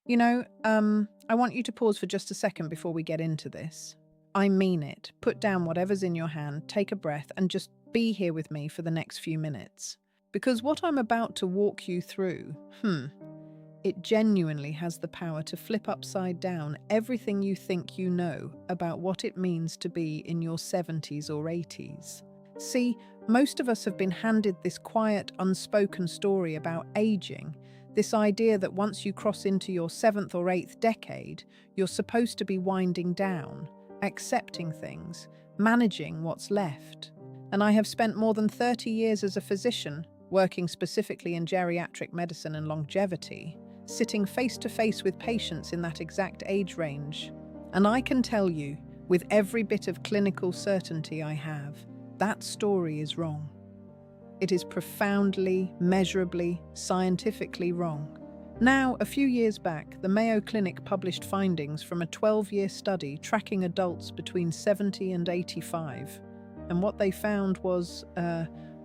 I want you to pause for just a second before we get into this. I mean it. Put down whatever's in your hand, take a breath, and just be here with me for the next few minutes. Because what I'm about to walk you through, it genuinely has the power to flip upside down everything you think you know about what it means to be in your 70s or 80s. See, most of us have been handed this quiet, unspoken story about aging, this idea that once you cross into your seventh or eighth decade, you're supposed to be winding down, accepting things, managing what's left. And I have spent more than 30 years as a physician, working specifically in geriatric medicine and longevity, sitting face to face with patients in that exact age range. And I can tell you, with every bit of clinical certainty I have, that story is wrong. It is profoundly, measurably, scientifically wrong. Now, a few years back, the Mayo Clinic published findings from a 12-year study tracking adults between 70 and 85. And what they found was,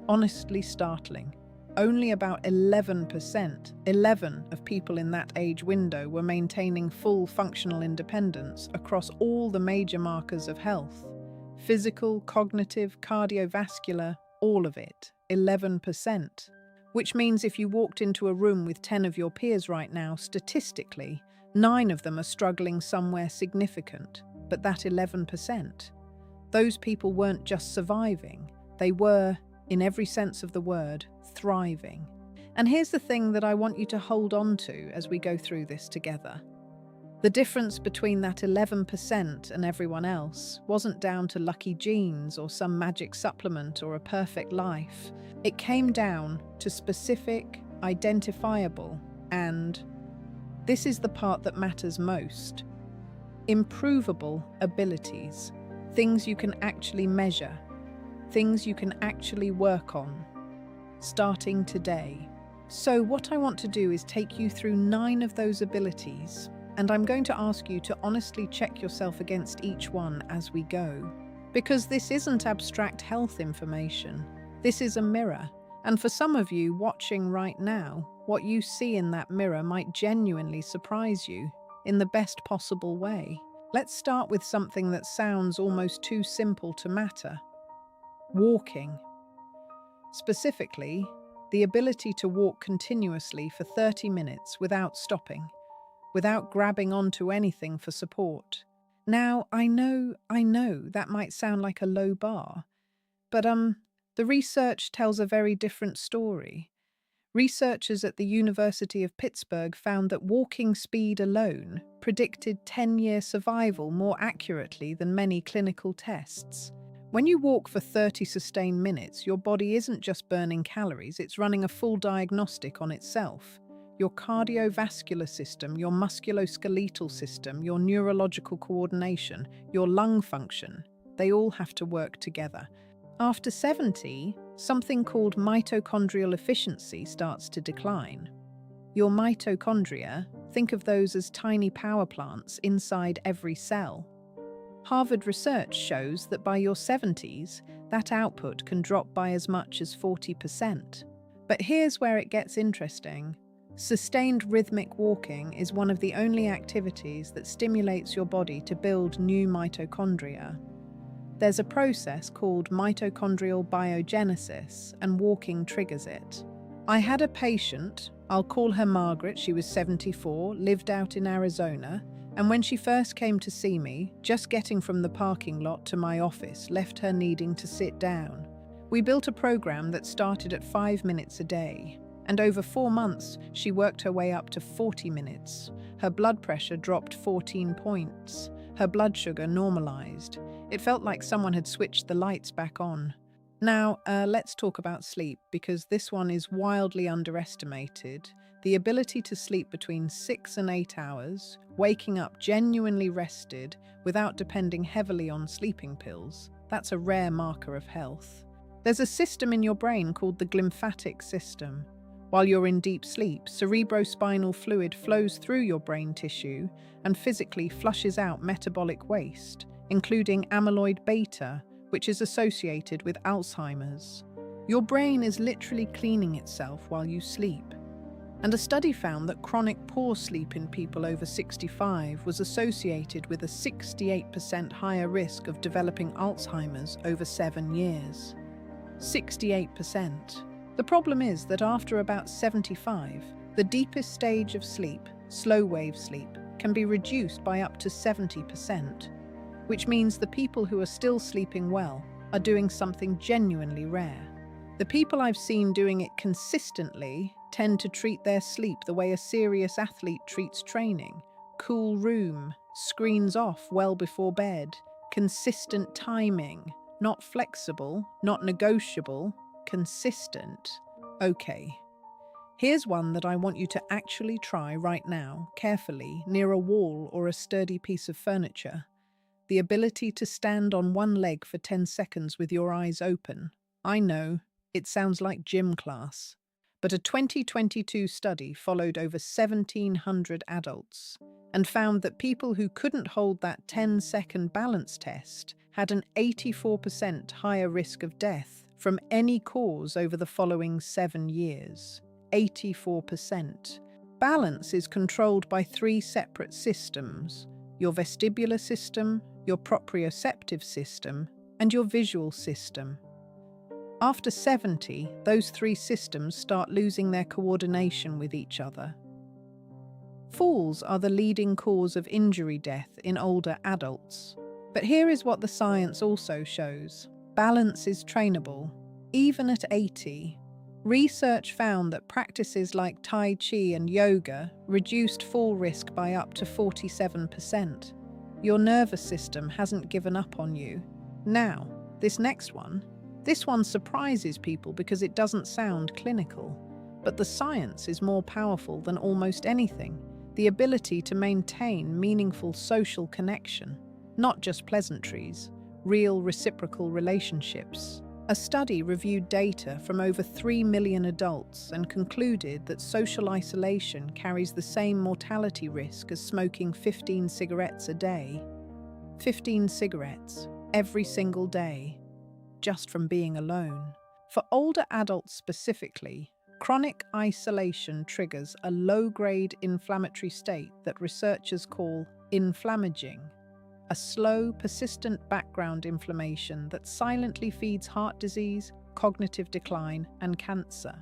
honestly startling. Only about 11% of people in that age window were maintaining full functional independence across all the major markers of health. Physical, cognitive, cardiovascular, all of it. 11%. Which means if you walked into a room with 10 of your peers right now, statistically, 9 of them are struggling somewhere significant. But that 11%, those people weren't just surviving, they were, in every sense of the word, thriving. And here's the thing that I want you to hold on to as we go through this together. The difference between that 11% and everyone else wasn't down to lucky genes or some magic supplement or a perfect life. It came down to specific, identifiable, and this is the part that matters most, improvable abilities, things you can actually measure, things you can actually work on, starting today. So what I want to do is take you through 9 of those abilities, and I'm going to ask you to honestly check yourself against each one as we go. Because this isn't abstract health information. This is a mirror. And for some of you watching right now, what you see in that mirror might genuinely surprise you in the best possible way. Let's start with something that sounds almost too simple to matter. Walking. Specifically, the ability to walk continuously for 30 minutes without stopping, without grabbing onto anything for support. Now, I know that might sound like a low bar, but the research tells a very different story. Researchers at the University of Pittsburgh found that walking speed alone predicted 10-year survival more accurately than many clinical tests. When you walk for 30 sustained minutes, your body isn't just burning calories, it's running a full diagnostic on itself. Your cardiovascular system, your musculoskeletal system, your neurological coordination, your lung function, they all have to work together. After 70, something called mitochondrial efficiency starts to decline. Your mitochondria, think of those as tiny power plants inside every cell. Harvard research shows that by your 70s, that output can drop by as much as 40%. But here's where it gets interesting. Sustained rhythmic walking is one of the only activities that stimulates your body to build new mitochondria. There's a process called mitochondrial biogenesis, and walking triggers it. I had a patient, I'll call her Margaret, she was 74, lived out in Arizona, and when she first came to see me, just getting from the parking lot to my office left her needing to sit down. We built a program that started at 5 minutes a day. And over 4 months, she worked her way up to 40 minutes. Her blood pressure dropped 14 points. Her blood sugar normalized. It felt like someone had switched the lights back on. Now, let's talk about sleep, because this one is wildly underestimated. The ability to sleep between 6 and 8 hours, waking up genuinely rested without depending heavily on sleeping pills, that's a rare marker of health. There's a system in your brain called the glymphatic system. While you're in deep sleep, cerebrospinal fluid flows through your brain tissue and physically flushes out metabolic waste, including amyloid beta, which is associated with Alzheimer's. Your brain is literally cleaning itself while you sleep. And a study found that chronic poor sleep in people over 65 was associated with a 68% higher risk of developing Alzheimer's over 7 years. 68%. The problem is that after about 75, the deepest stage of sleep, slow wave sleep, can be reduced by up to 70%, which means the people who are still sleeping well are doing something genuinely rare. The people I've seen doing it consistently tend to treat their sleep the way a serious athlete treats training. Cool room, screens off well before bed, consistent timing, not flexible, not negotiable, consistent. Okay. Here's one that I want you to actually try right now, carefully, near a wall or a sturdy piece of furniture. The ability to stand on one leg for 10 seconds with your eyes open. I know, it sounds like gym class. But a 2022 study followed over 1,700 adults and found that people who couldn't hold that 10-second balance test had an 84% higher risk of death from any cause over the following 7 years. 84%. Balance is controlled by 3 separate systems: your vestibular system, your proprioceptive system, and your visual system. After 70, those 3 systems start losing their coordination with each other. Falls are the leading cause of injury death in older adults. But here is what the science also shows. Balance is trainable, even at 80. Research found that practices like Tai Chi and yoga reduced fall risk by up to 47%. Your nervous system hasn't given up on you. Now, this next one. This one surprises people because it doesn't sound clinical. But the science is more powerful than almost anything. The ability to maintain meaningful social connection, not just pleasantries, real reciprocal relationships. A study reviewed data from over 3 million adults and concluded that social isolation carries the same mortality risk as smoking 15 cigarettes a day. 15 cigarettes every single day, just from being alone. For older adults specifically, chronic isolation triggers a low-grade inflammatory state that researchers call inflammaging. A slow, persistent background inflammation that silently feeds heart disease, cognitive decline, and cancer.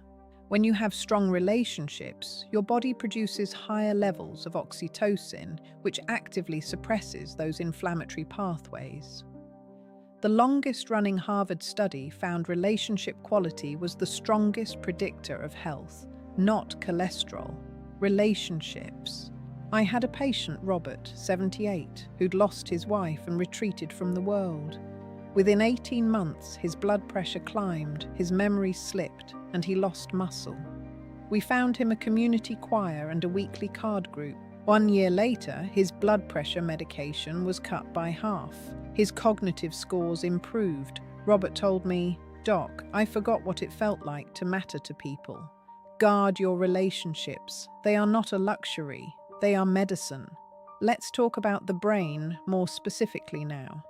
When you have strong relationships, your body produces higher levels of oxytocin, which actively suppresses those inflammatory pathways. The longest-running Harvard study found relationship quality was the strongest predictor of health, not cholesterol. Relationships. I had a patient, Robert, 78, who'd lost his wife and retreated from the world. Within 18 months, his blood pressure climbed, his memory slipped, and he lost muscle. We found him a community choir and a weekly card group. 1 year later, his blood pressure medication was cut by half. His cognitive scores improved. Robert told me, "Doc, I forgot what it felt like to matter to people." Guard your relationships. They are not a luxury. They are medicine. Let's talk about the brain more specifically now.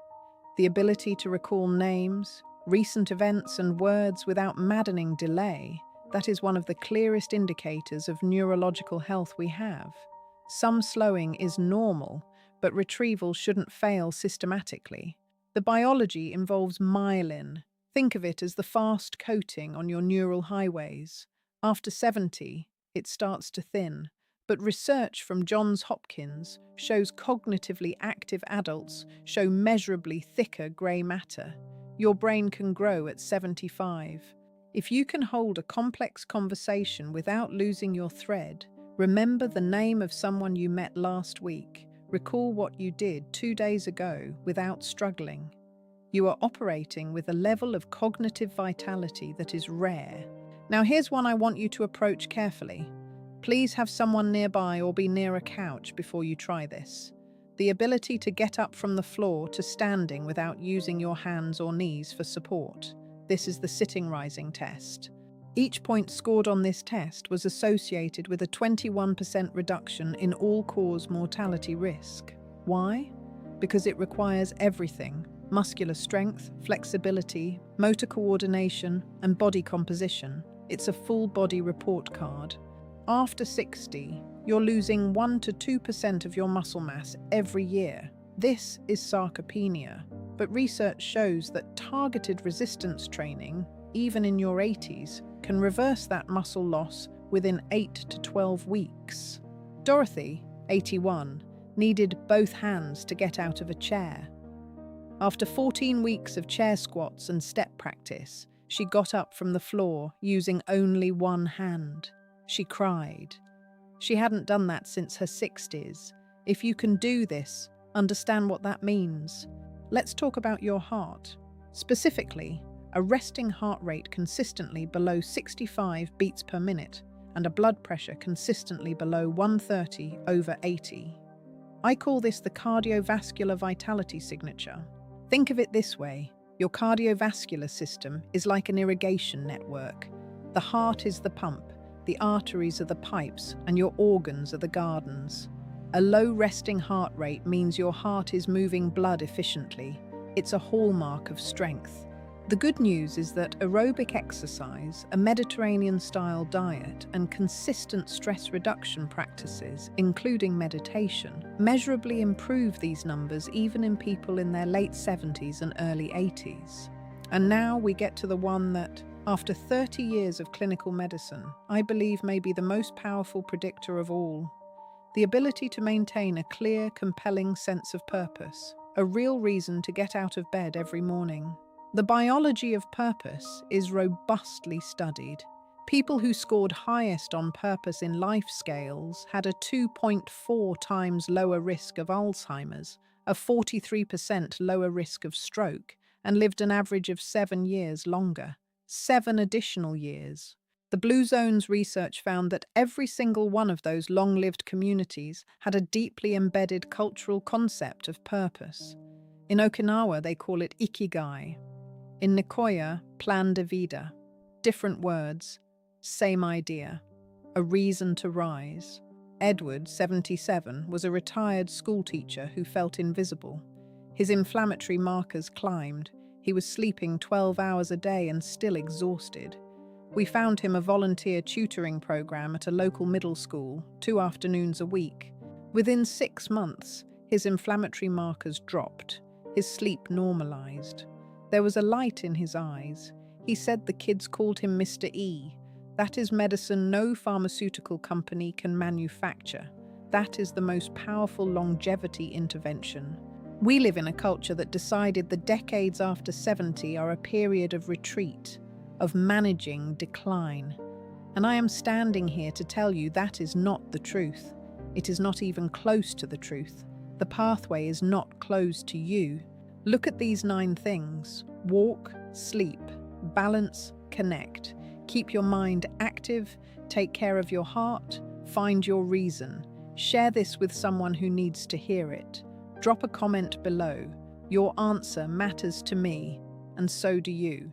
The ability to recall names, recent events and words without maddening delay, that is one of the clearest indicators of neurological health we have. Some slowing is normal, but retrieval shouldn't fail systematically. The biology involves myelin. Think of it as the fast coating on your neural highways. After 70, it starts to thin. But research from Johns Hopkins shows cognitively active adults show measurably thicker grey matter. Your brain can grow at 75. If you can hold a complex conversation without losing your thread, remember the name of someone you met last week, recall what you did 2 days ago without struggling. You are operating with a level of cognitive vitality that is rare. Now here's one I want you to approach carefully. Please have someone nearby or be near a couch before you try this. The ability to get up from the floor to standing without using your hands or knees for support. This is the sitting rising test. Each point scored on this test was associated with a 21% reduction in all-cause mortality risk. Why? Because it requires everything: muscular strength, flexibility, motor coordination, and body composition. It's a full-body report card. After 60, you're losing 1 to 2% of your muscle mass every year. This is sarcopenia, but research shows that targeted resistance training, even in your 80s, can reverse that muscle loss within 8 to 12 weeks. Dorothy, 81, needed both hands to get out of a chair. After 14 weeks of chair squats and step practice, she got up from the floor using only one hand. She cried. She hadn't done that since her 60s. If you can do this, understand what that means. Let's talk about your heart. Specifically, a resting heart rate consistently below 65 beats per minute and a blood pressure consistently below 130/80. I call this the cardiovascular vitality signature. Think of it this way. Your cardiovascular system is like an irrigation network. The heart is the pump, the arteries are the pipes, and your organs are the gardens. A low resting heart rate means your heart is moving blood efficiently. It's a hallmark of strength. The good news is that aerobic exercise, a Mediterranean-style diet, and consistent stress reduction practices, including meditation, measurably improve these numbers even in people in their late 70s and early 80s. And now we get to the one that, after 30 years of clinical medicine, I believe may be the most powerful predictor of all. The ability to maintain a clear, compelling sense of purpose, a real reason to get out of bed every morning. The biology of purpose is robustly studied. People who scored highest on purpose in life scales had a 2.4 times lower risk of Alzheimer's, a 43% lower risk of stroke, and lived an average of 7 years longer. 7 additional years. The Blue Zones research found that every single one of those long-lived communities had a deeply embedded cultural concept of purpose. In Okinawa, they call it ikigai. In Nicoya, plan de vida. Different words, same idea. A reason to rise. Edward, 77, was a retired schoolteacher who felt invisible. His inflammatory markers climbed. He was sleeping 12 hours a day and still exhausted. We found him a volunteer tutoring program at a local middle school, 2 afternoons a week. Within 6 months, his inflammatory markers dropped. His sleep normalized. There was a light in his eyes. He said the kids called him Mr. E. That is medicine no pharmaceutical company can manufacture. That is the most powerful longevity intervention. We live in a culture that decided the decades after 70 are a period of retreat, of managing decline. And I am standing here to tell you that is not the truth. It is not even close to the truth. The pathway is not closed to you. Look at these 9 things. Walk, sleep, balance, connect. Keep your mind active, take care of your heart, find your reason. Share this with someone who needs to hear it. Drop a comment below. Your answer matters to me, and so do you.